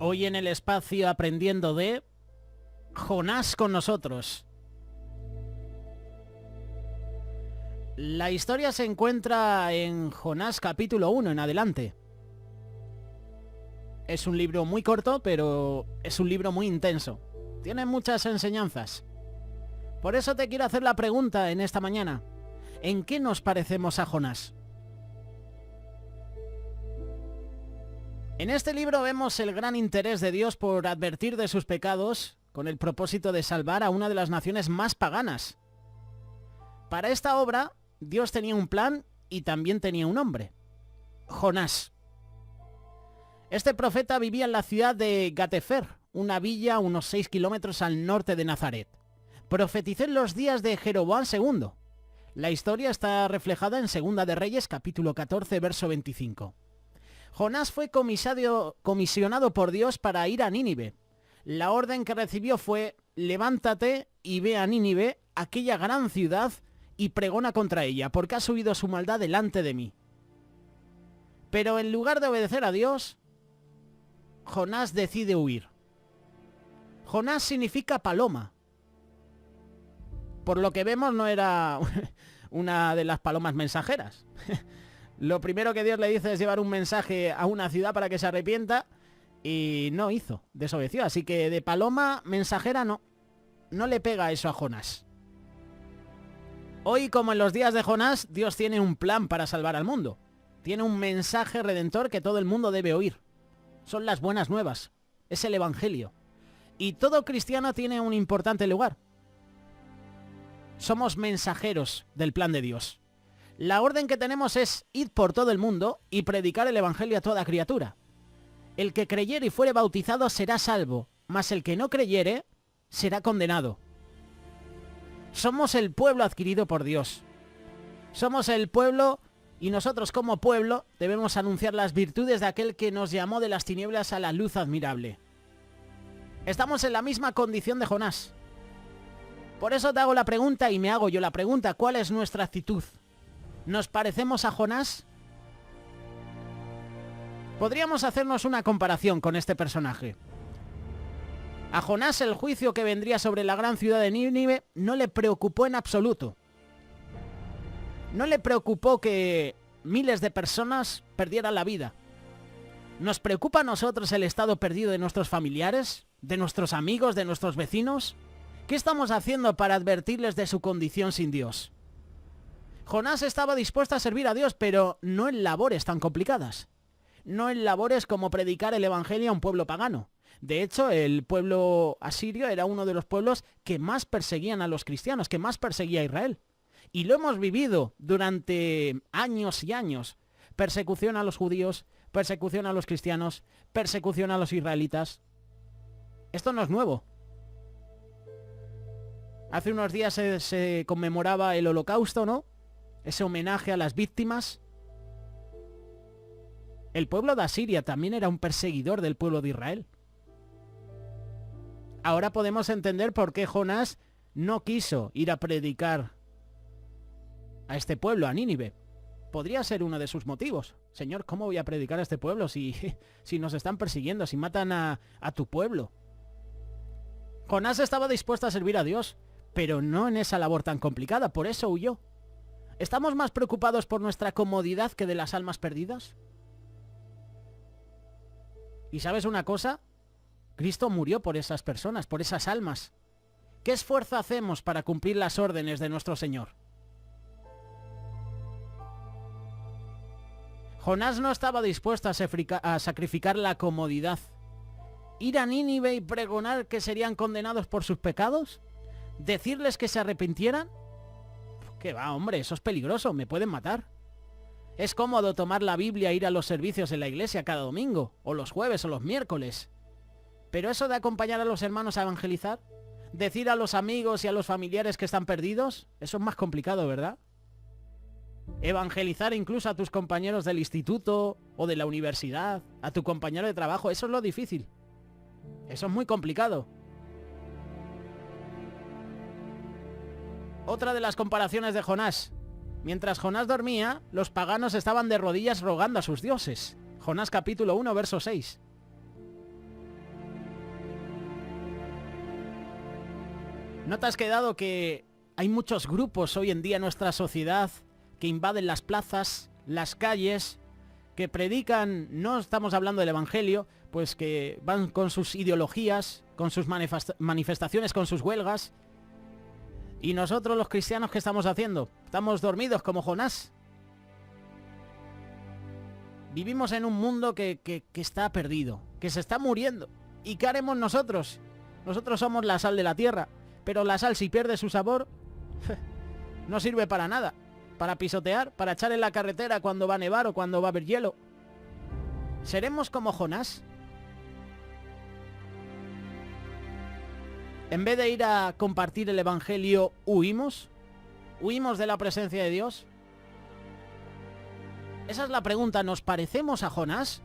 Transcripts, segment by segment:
Hoy en el espacio aprendiendo de Jonás con nosotros. La historia se encuentra en Jonás capítulo 1 en adelante. Es un libro muy corto, pero es un libro muy intenso. Tiene muchas enseñanzas. Por eso te quiero hacer la pregunta en esta mañana. ¿En qué nos parecemos a Jonás? En este libro vemos el gran interés de Dios por advertir de sus pecados con el propósito de salvar a una de las naciones más paganas. Para esta obra, Dios tenía un plan y también tenía un nombre: Jonás. Este profeta vivía en la ciudad de Gatefer, una villa a unos 6 kilómetros al norte de Nazaret. Profetizó en los días de Jeroboam II. La historia está reflejada en Segunda de Reyes, capítulo 14, verso 25. Jonás fue comisionado por Dios para ir a Nínive. La orden que recibió fue: levántate y ve a Nínive, aquella gran ciudad, y pregona contra ella, porque ha subido su maldad delante de mí. Pero en lugar de obedecer a Dios, Jonás decide huir. Jonás significa paloma. Por lo que vemos, no era una de las palomas mensajeras. Lo primero que Dios le dice es llevar un mensaje a una ciudad para que se arrepienta, y no hizo, desobedeció. Así que de paloma mensajera no le pega eso a Jonás. Hoy, como en los días de Jonás, Dios tiene un plan para salvar al mundo. Tiene un mensaje redentor que todo el mundo debe oír. Son las buenas nuevas, es el Evangelio. Y todo cristiano tiene un importante lugar. Somos mensajeros del plan de Dios. La orden que tenemos es ir por todo el mundo y predicar el Evangelio a toda criatura. El que creyere y fuere bautizado será salvo, mas el que no creyere será condenado. Somos el pueblo adquirido por Dios. Somos el pueblo, y nosotros como pueblo debemos anunciar las virtudes de aquel que nos llamó de las tinieblas a la luz admirable. Estamos en la misma condición de Jonás. Por eso te hago la pregunta, y me hago yo la pregunta: ¿cuál es nuestra actitud? ¿Nos parecemos a Jonás? Podríamos hacernos una comparación con este personaje. A Jonás el juicio que vendría sobre la gran ciudad de Nínive no le preocupó en absoluto. No le preocupó que miles de personas perdieran la vida. ¿Nos preocupa a nosotros el estado perdido de nuestros familiares, de nuestros amigos, de nuestros vecinos? ¿Qué estamos haciendo para advertirles de su condición sin Dios? Jonás estaba dispuesto a servir a Dios, pero no en labores tan complicadas. No en labores como predicar el Evangelio a un pueblo pagano. De hecho, el pueblo asirio era uno de los pueblos que más perseguían a los cristianos, que más perseguía a Israel. Y lo hemos vivido durante años y años. Persecución a los judíos, persecución a los cristianos, persecución a los israelitas. Esto no es nuevo. Hace unos días se conmemoraba el Holocausto, ¿no? Ese homenaje a las víctimas. El pueblo de Asiria también era un perseguidor del pueblo de Israel. Ahora podemos entender por qué Jonás no quiso ir a predicar a este pueblo, a Nínive. Podría ser uno de sus motivos. Señor, ¿cómo voy a predicar a este pueblo si nos están persiguiendo, si matan a tu pueblo? Jonás estaba dispuesto a servir a Dios, pero no en esa labor tan complicada, por eso huyó. ¿Estamos más preocupados por nuestra comodidad que de las almas perdidas? ¿Y sabes una cosa? Cristo murió por esas personas, por esas almas. ¿Qué esfuerzo hacemos para cumplir las órdenes de nuestro Señor? Jonás no estaba dispuesto a sacrificar la comodidad. ¿Ir a Nínive y pregonar que serían condenados por sus pecados? ¿Decirles que se arrepintieran? ¿Qué va, hombre? Eso es peligroso, me pueden matar. Es cómodo tomar la Biblia e ir a los servicios en la iglesia cada domingo, o los jueves o los miércoles. Pero eso de acompañar a los hermanos a evangelizar, decir a los amigos y a los familiares que están perdidos, eso es más complicado, ¿verdad? Evangelizar incluso a tus compañeros del instituto o de la universidad, a tu compañero de trabajo, eso es lo difícil. Eso es muy complicado. Otra de las comparaciones de Jonás. Mientras Jonás dormía, los paganos estaban de rodillas rogando a sus dioses. Jonás capítulo 1, verso 6. ¿No te has quedado que hay muchos grupos hoy en día en nuestra sociedad que invaden las plazas, las calles, que predican, no estamos hablando del Evangelio, pues que van con sus ideologías, con sus manifestaciones, con sus huelgas? ¿Y nosotros los cristianos qué estamos haciendo? ¿Estamos dormidos como Jonás? Vivimos en un mundo que está perdido, que se está muriendo. ¿Y qué haremos nosotros? Nosotros somos la sal de la tierra, pero la sal, si pierde su sabor, no sirve para nada. Para pisotear, para echar en la carretera cuando va a nevar o cuando va a haber hielo. ¿Seremos como Jonás? En vez de ir a compartir el Evangelio, ¿huimos? ¿Huimos de la presencia de Dios? Esa es la pregunta. ¿Nos parecemos a Jonás?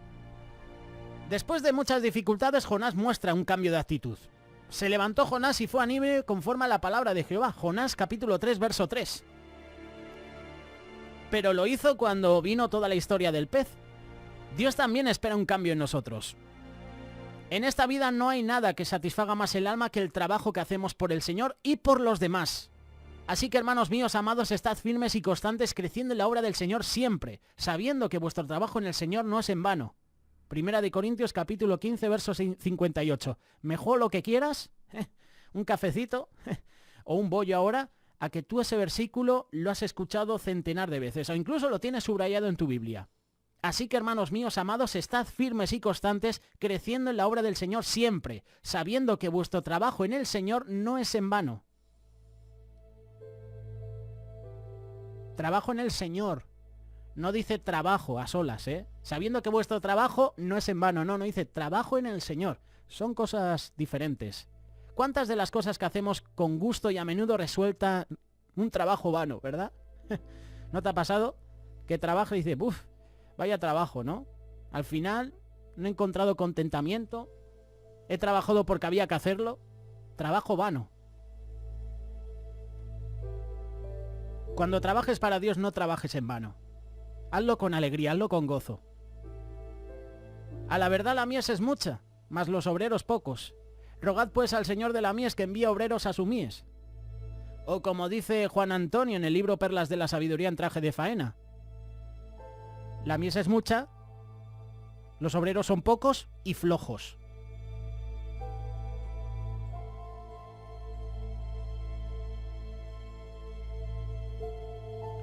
Después de muchas dificultades, Jonás muestra un cambio de actitud. Se levantó Jonás y fue a Nínive conforme a la palabra de Jehová. Jonás capítulo 3, verso 3. Pero lo hizo cuando vino toda la historia del pez. Dios también espera un cambio en nosotros. En esta vida no hay nada que satisfaga más el alma que el trabajo que hacemos por el Señor y por los demás. Así que, hermanos míos amados, estad firmes y constantes, creciendo en la obra del Señor siempre, sabiendo que vuestro trabajo en el Señor no es en vano. Primera de Corintios capítulo 15, verso 58. Mejor lo que quieras, un cafecito o un bollo ahora, a que tú ese versículo lo has escuchado centenar de veces o incluso lo tienes subrayado en tu Biblia. Así que, hermanos míos amados, estad firmes y constantes, creciendo en la obra del Señor siempre, sabiendo que vuestro trabajo en el Señor no es en vano. Trabajo en el Señor. No dice trabajo a solas, Sabiendo que vuestro trabajo no es en vano. No dice trabajo en el Señor. Son cosas diferentes. ¿Cuántas de las cosas que hacemos con gusto y a menudo resuelta un trabajo vano, verdad? ¿No te ha pasado? Que trabajas y dices, uff, vaya trabajo, ¿no? Al final no he encontrado contentamiento. He trabajado porque había que hacerlo. Trabajo vano. Cuando trabajes para Dios, no trabajes en vano. Hazlo con alegría, hazlo con gozo. A la verdad la mies es mucha, mas los obreros pocos. Rogad pues al Señor de la mies que envíe obreros a su mies. O como dice Juan Antonio en el libro Perlas de la Sabiduría en traje de faena. La mies es mucha, los obreros son pocos y flojos.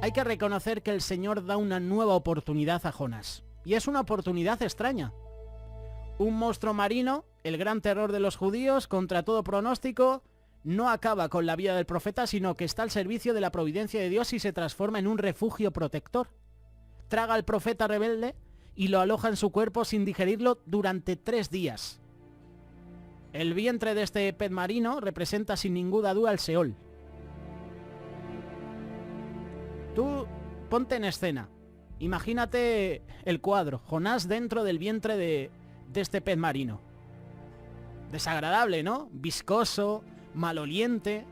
Hay que reconocer que el Señor da una nueva oportunidad a Jonás. Y es una oportunidad extraña. Un monstruo marino, el gran terror de los judíos, contra todo pronóstico, no acaba con la vida del profeta, sino que está al servicio de la providencia de Dios y se transforma en un refugio protector. Traga al profeta rebelde y lo aloja en su cuerpo sin digerirlo durante 3 días. El vientre de este pez marino representa sin ninguna duda el Seol. Tú ponte en escena. Imagínate el cuadro. Jonás dentro del vientre de este pez marino. Desagradable, ¿no? Viscoso, maloliente,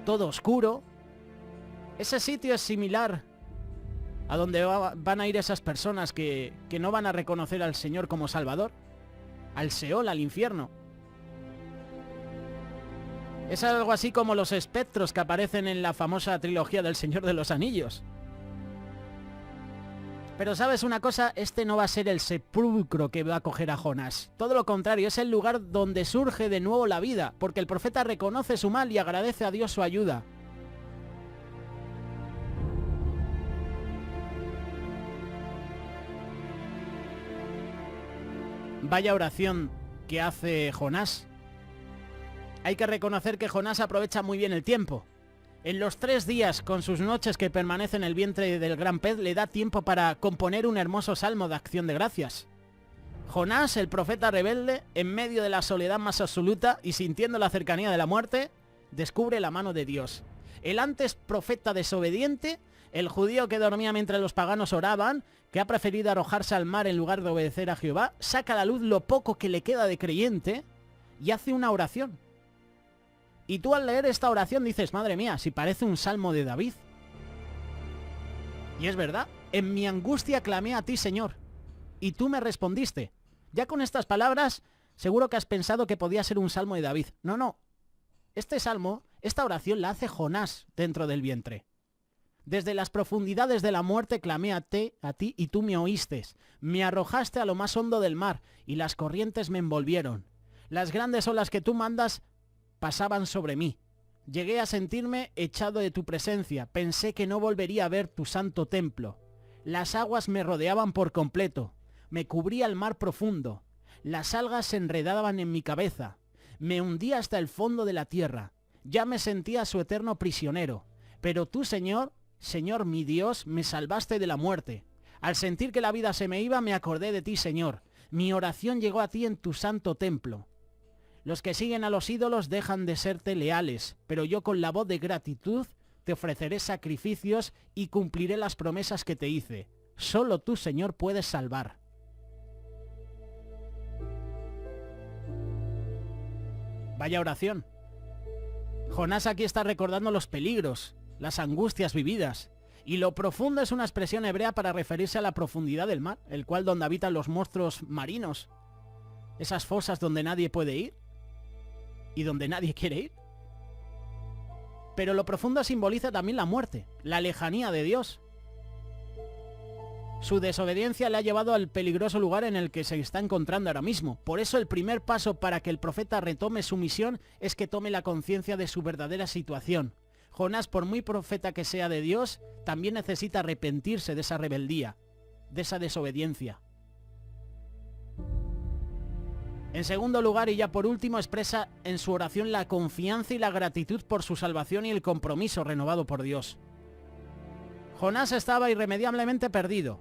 todo oscuro. Ese sitio es similar a donde van a ir esas personas que no van a reconocer al Señor como Salvador. Al Seol, al infierno. Es algo así como los espectros que aparecen en la famosa trilogía del Señor de los Anillos. Pero ¿sabes una cosa? Este no va a ser el sepulcro que va a acoger a Jonás. Todo lo contrario, es el lugar donde surge de nuevo la vida, porque el profeta reconoce su mal y agradece a Dios su ayuda. Vaya oración que hace Jonás. Hay que reconocer que Jonás aprovecha muy bien el tiempo. En los 3 días con sus noches que permanece en el vientre del gran pez le da tiempo para componer un hermoso salmo de acción de gracias. Jonás, el profeta rebelde, en medio de la soledad más absoluta y sintiendo la cercanía de la muerte, descubre la mano de Dios. El antes profeta desobediente, el judío que dormía mientras los paganos oraban, que ha preferido arrojarse al mar en lugar de obedecer a Jehová, saca a la luz lo poco que le queda de creyente y hace una oración. Y tú al leer esta oración dices, madre mía, si parece un salmo de David. Y es verdad, en mi angustia clamé a ti, Señor, y tú me respondiste. Ya con estas palabras, seguro que has pensado que podía ser un salmo de David. No, no. Este salmo, esta oración la hace Jonás dentro del vientre. Desde las profundidades de la muerte clamé a ti y tú me oíste. Me arrojaste a lo más hondo del mar y las corrientes me envolvieron. Las grandes olas que tú mandas pasaban sobre mí. Llegué a sentirme echado de tu presencia. Pensé que no volvería a ver tu santo templo. Las aguas me rodeaban por completo. Me cubría el mar profundo. Las algas se enredaban en mi cabeza. Me hundía hasta el fondo de la tierra. Ya me sentía su eterno prisionero. Pero tú, Señor mi Dios, me salvaste de la muerte. Al sentir que la vida se me iba, me acordé de ti, Señor. Mi oración llegó a ti en tu santo templo. Los que siguen a los ídolos dejan de serte leales, pero yo con la voz de gratitud te ofreceré sacrificios y cumpliré las promesas que te hice. Solo tú, Señor, puedes salvar. Vaya oración. Jonás aquí está recordando los peligros, las angustias vividas. Y lo profundo es una expresión hebrea para referirse a la profundidad del mar, el cual donde habitan los monstruos marinos. Esas fosas donde nadie puede ir y donde nadie quiere ir. Pero lo profundo simboliza también la muerte, la lejanía de Dios. Su desobediencia le ha llevado al peligroso lugar en el que se está encontrando ahora mismo. Por eso el primer paso para que el profeta retome su misión es que tome la conciencia de su verdadera situación. Jonás, por muy profeta que sea de Dios, también necesita arrepentirse de esa rebeldía, de esa desobediencia. En segundo lugar, y ya por último, expresa en su oración la confianza y la gratitud por su salvación y el compromiso renovado por Dios. Jonás estaba irremediablemente perdido.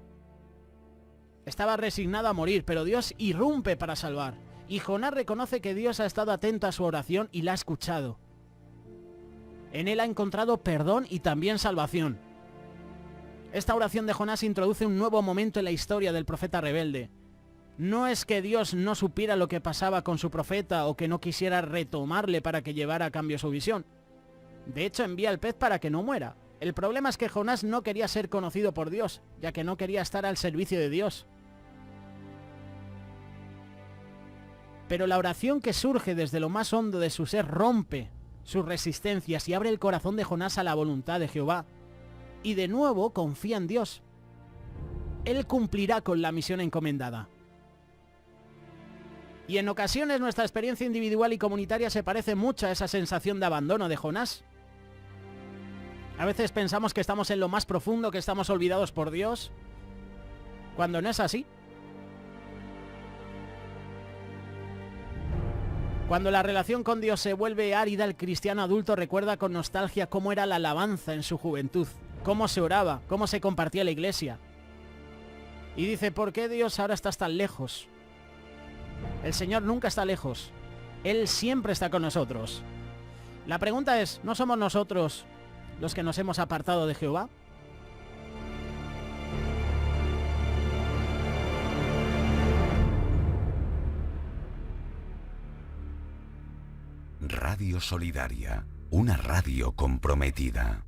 Estaba resignado a morir, pero Dios irrumpe para salvar. Y Jonás reconoce que Dios ha estado atento a su oración y la ha escuchado. En él ha encontrado perdón y también salvación. Esta oración de Jonás introduce un nuevo momento en la historia del profeta rebelde. No es que Dios no supiera lo que pasaba con su profeta o que no quisiera retomarle para que llevara a cambio su visión. De hecho, envía al pez para que no muera. El problema es que Jonás no quería ser conocido por Dios, ya que no quería estar al servicio de Dios. Pero la oración que surge desde lo más hondo de su ser rompe sus resistencias y abre el corazón de Jonás a la voluntad de Jehová. Y de nuevo confía en Dios. Él cumplirá con la misión encomendada. Y en ocasiones nuestra experiencia individual y comunitaria se parece mucho a esa sensación de abandono de Jonás. A veces pensamos que estamos en lo más profundo, que estamos olvidados por Dios, cuando no es así. Cuando la relación con Dios se vuelve árida, el cristiano adulto recuerda con nostalgia cómo era la alabanza en su juventud, cómo se oraba, cómo se compartía la iglesia. Y dice, ¿por qué Dios ahora estás tan lejos? El Señor nunca está lejos. Él siempre está con nosotros. La pregunta es, ¿no somos nosotros los que nos hemos apartado de Jehová? Radio Solidaria, una radio comprometida.